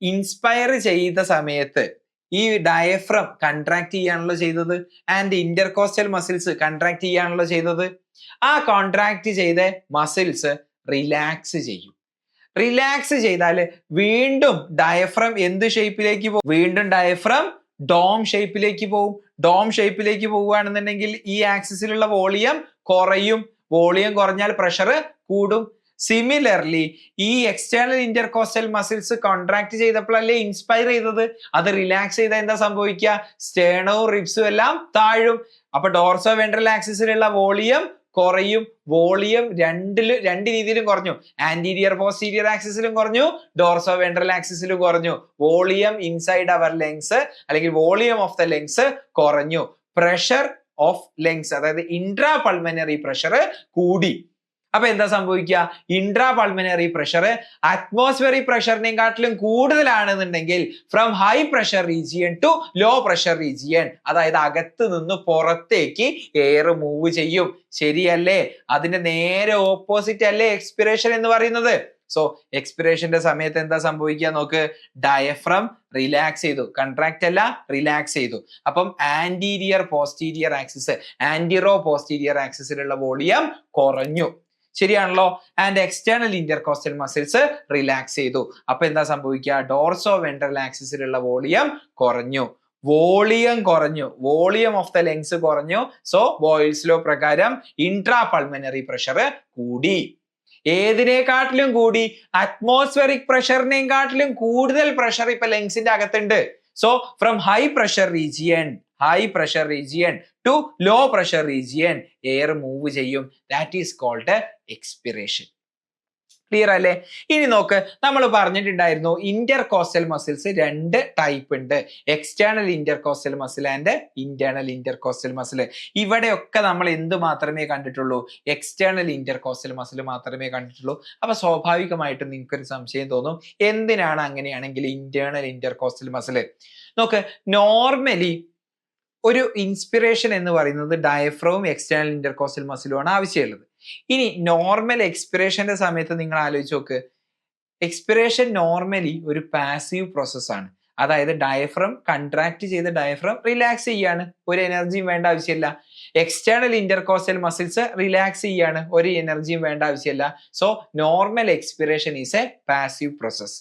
ഇൻസ്പയർ ചെയ്ത സമയത്ത് ഈ ഡയഫ്രം കൺട്രാക്ട് ചെയ്യാണല്ലോ ചെയ്തത്, ആൻഡ് ഇന്റർകോസ്റ്റൽ മസിൽസ് കൺട്രാക്ട് ചെയ്യാണല്ലോ ചെയ്തത്. ആ കോൺട്രാക്ട് ചെയ്ത മസിൽസ് റിലാക്സ് ചെയ്യും. റിലാക്സ് ചെയ്താൽ വീണ്ടും ഡയഫ്രം എന്ത് ഷേപ്പിലേക്ക് പോകും? വീണ്ടും ഡയഫ്രം ഡോം ഷേപ്പിലേക്ക് പോകും. ഡോം ഷേപ്പിലേക്ക് പോവുകയാണെന്നുണ്ടെങ്കിൽ ഈ ആക്സിസിലുള്ള വോളിയം കുറയും. വോളിയം കുറഞ്ഞാൽ പ്രഷർ കൂടും. സിമിലർലി ഈ എക്സ്റ്റേണൽ ഇന്റർകോസ്റ്റൽ മസിൽസ് കോൺട്രാക്ട് ചെയ്തപ്പോഴല്ലേ ഇൻസ്പയർ ചെയ്തത്. അത് റിലാക്സ് ചെയ്താൽ എന്താ സംഭവിക്കുക? സ്റ്റേണവും റിബ്സും എല്ലാം താഴും. അപ്പൊ ഡോർസോ വെൻട്രൽ ആക്സിസിലുള്ള വോളിയം കുറയും. വോളിയം രണ്ട് രീതിയിലും കുറഞ്ഞു. ആന്റീരിയർ പോസ്റ്റീരിയർ ആക്സിസിലും കുറഞ്ഞു, ഡോർസോ വെൻട്രൽ ആക്സിസിലും കുറഞ്ഞു. വോളിയം ഇൻസൈഡ് അവർ ലങ്സ് അല്ലെങ്കിൽ വോളിയം ഓഫ് ദ ലങ്സ് കുറഞ്ഞു. പ്രഷർ ഓഫ് ലങ്സ് അതായത് ഇൻട്രാ പൾമനറി പ്രഷർ കൂടി. അപ്പൊ എന്താ സംഭവിക്കുക? ഇൻട്രാ പൾമനറി പ്രഷർ അറ്റ്മോസ്ഫിയറിക് പ്രഷറിനെക്കാട്ടിലും കൂടുതലാണെന്നുണ്ടെങ്കിൽ from high pressure region to low pressure region, അതായത് അകത്ത് നിന്ന് പുറത്തേക്ക് എയർ മൂവ് ചെയ്യും. ശരിയല്ലേ? അതിന്റെ നേരെ ഓപ്പോസിറ്റ് അല്ലേ എക്സ്പിറേഷൻ എന്ന് പറയുന്നത്. സോ എക്സ്പിറേഷന്റെ സമയത്ത് എന്താ സംഭവിക്കുക നോക്ക്. ഡയഫ്രം റിലാക്സ് ചെയ്തു, കൺട്രാക്ട് അല്ല റിലാക്സ് ചെയ്തു. അപ്പം anterior posterior axis, antero posterior ആക്സിസിലുള്ള വോളിയം കുറഞ്ഞു. ശരിയാണല്ലോ? And external intercostal muscles relax ചെയ്തു. അപ്പൊ എന്താ സംഭവിക്കുക? ഡോർസോ വെൻട്രൽ ആക്സിസിലുള്ള വോളിയം കുറഞ്ഞു. വോളിയം കുറഞ്ഞു, വോളിയം ഓഫ് ദ ലങ്സ് കുറഞ്ഞു. സോ ബോയിൽസ് ലോ പ്രകാരം ഇൻട്രാ പൾമനറി പ്രഷർ കൂടി. ഏതിനെക്കാട്ടിലും കൂടി? അറ്റ്മോസ്ഫിയറിക് പ്രഷറിനെക്കാട്ടിലും കൂടുതൽ പ്രഷർ ഇപ്പൊ ലങ്സിന്റെ അകത്തുണ്ട്. So from high pressure region to low pressure region air move ചെയ്യും. That is called expiration. Clear അല്ലേ? ഇനി നോക്ക്, നമ്മൾ പറഞ്ഞിട്ടുണ്ടായിരുന്നു ഇന്റർകോസ്റ്റൽ മസിൽസ് രണ്ട് ടൈപ്പ് ഉണ്ട്. External intercostal muscle and internal intercostal muscle. ഇവിടെയൊക്കെ നമ്മൾ എന്ത് മാത്രമേ കണ്ടിട്ടുള്ളൂ? എക്സ്റ്റേണൽ ഇന്റർകോസ്റ്റൽ മസിൽ മാത്രമേ കണ്ടിട്ടുള്ളൂ. അപ്പൊ സ്വാഭാവികമായിട്ടും നിങ്ങൾക്കൊരു സംശയം തോന്നും, എന്തിനാണ് അങ്ങനെയാണെങ്കിൽ ഇന്റേണൽ ഇന്റർകോസ്റ്റൽ മസിൽ? നോക്ക്, നോർമലി ഒരു ഇൻസ്പിറേഷൻ എന്ന് പറയുന്നത് ഡയഫ്രവും എക്സ്റ്റേണൽ ഇന്റർകോസ്റ്റൽ മസിലുമാണ് ആവശ്യമുള്ളത്. ഇനി നോർമൽ എക്സ്പിറേഷന്റെ സമയത്ത് നിങ്ങൾ ആലോചിച്ച് നോക്ക്, എക്സ്പിറേഷൻ നോർമലി ഒരു പാസീവ് പ്രോസസ് ആണ്. അതായത് ഡയഫ്രം കൺട്രാക്ട് ചെയ്ത ഡയഫ്രം റിലാക്സ് ചെയ്യാണ്, ഒരു എനർജിയും വേണ്ട ആവശ്യമില്ല. എക്സ്റ്റേണൽ ഇന്റർകോസ്റ്റൽ മസിൽസ് റിലാക്സ് ചെയ്യാണ്, ഒരു എനർജിയും വേണ്ട ആവശ്യമില്ല. So normal expiration is a passive process.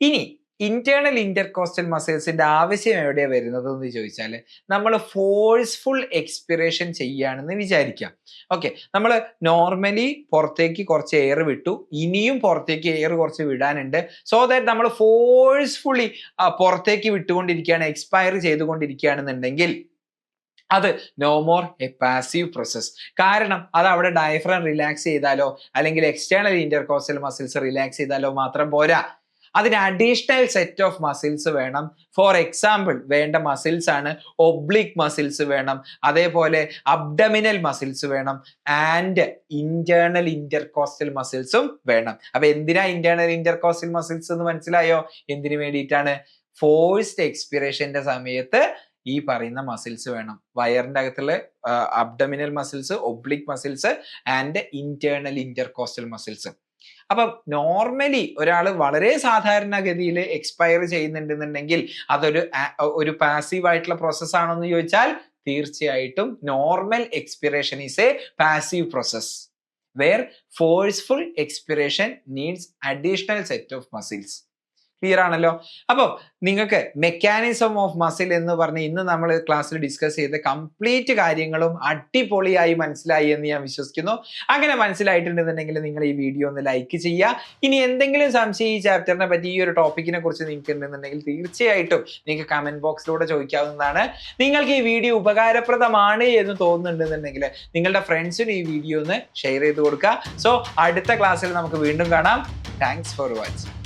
ഇനി ഇന്റേണൽ ഇന്റർകോസ്റ്റൽ മസിൽസിന്റെ ആവശ്യം എവിടെയാണ് വരുന്നത് എന്ന് ചോദിച്ചാൽ, നമ്മൾ ഫോഴ്സ്ഫുൾ എക്സ്പിറേഷൻ ചെയ്യുകയാണെന്ന് വിചാരിക്കാം. ഓക്കെ, നമ്മൾ നോർമലി പുറത്തേക്ക് കുറച്ച് എയർ വിട്ടു, ഇനിയും പുറത്തേക്ക് എയർ കുറച്ച് വിടാനുണ്ട്. സോ ദാറ്റ് നമ്മൾ ഫോഴ്സ്ഫുള്ളി പുറത്തേക്ക് വിട്ടുകൊണ്ടിരിക്കുകയാണ്, എക്സ്പയർ ചെയ്തുകൊണ്ടിരിക്കുകയാണെന്നുണ്ടെങ്കിൽ അത് no more a passive process. കാരണം അത് അവിടെ ഡയഫ്രം റിലാക്സ് ചെയ്താലോ അല്ലെങ്കിൽ എക്സ്റ്റേണൽ ഇന്റർകോസ്റ്റൽ മസിൽസ് റിലാക്സ് ചെയ്താലോ മാത്രം പോരാ, അതിന് അഡീഷണൽ സെറ്റ് ഓഫ് മസിൽസ് വേണം. ഫോർ എക്സാമ്പിൾ വേണ്ട മസിൽസ് ആണ് ഒബ്ലിക് മസിൽസ് വേണം, അതേപോലെ അബ്ഡമിനൽ മസിൽസ് വേണം, ആൻഡ് ഇന്റേണൽ ഇന്റർകോസ്റ്റൽ മസിൽസും വേണം. അപ്പൊ എന്തിനാ ഇന്റേണൽ ഇന്റർകോസ്റ്റൽ മസിൽസ് എന്ന് മനസ്സിലായോ? എന്തിനു വേണ്ടിയിട്ടാണ്? ഫോഴ്സ്ഡ് എക്സ്പിറേഷന്റെ സമയത്ത് ഈ പറയുന്ന മസിൽസ് വേണം. വയറിന്റെ അകത്തുള്ള abdominal muscles, oblique muscles and internal intercostal muscles. അപ്പം നോർമലി ഒരാൾ വളരെ സാധാരണഗതിയിൽ എക്സ്പയർ ചെയ്യുന്നുണ്ടെന്നുണ്ടെങ്കിൽ അതൊരു പാസീവ് ആയിട്ടുള്ള പ്രോസസ് ആണോ എന്ന് ചോദിച്ചാൽ തീർച്ചയായിട്ടും normal expiration is a passive process where forceful expiration needs additional set of muscles. Clear ആണല്ലോ. അപ്പോൾ നിങ്ങൾക്ക് മെക്കാനിസം ഓഫ് മസിൽ എന്ന് പറഞ്ഞ് ഇന്ന് നമ്മൾ ക്ലാസ്സിൽ ഡിസ്കസ് ചെയ്ത കംപ്ലീറ്റ് കാര്യങ്ങളും അടിപൊളിയായി മനസ്സിലായി എന്ന് ഞാൻ വിശ്വസിക്കുന്നു. അങ്ങനെ മനസ്സിലായിട്ടുണ്ടെന്നുണ്ടെങ്കിൽ നിങ്ങൾ ഈ വീഡിയോ ഒന്ന് ലൈക്ക് ചെയ്യുക. ഇനി എന്തെങ്കിലും സംശയം ഈ ചാപ്റ്ററിനെ പറ്റി, ഈ ഒരു ടോപ്പിക്കിനെ കുറിച്ച് നിങ്ങൾക്ക് ഉണ്ടെന്നുണ്ടെങ്കിൽ തീർച്ചയായിട്ടും നിങ്ങൾക്ക് കമന്റ് ബോക്സിലൂടെ ചോദിക്കാവുന്നതാണ്. നിങ്ങൾക്ക് ഈ വീഡിയോ ഉപകാരപ്രദമാണ് എന്ന് തോന്നുന്നുണ്ടെന്നുണ്ടെങ്കിൽ നിങ്ങളുടെ ഫ്രണ്ട്സിന് ഈ വീഡിയോ ഒന്ന് ഷെയർ ചെയ്ത് കൊടുക്കുക. സോ അടുത്ത ക്ലാസ്സിൽ നമുക്ക് വീണ്ടും കാണാം. Thanks for watching.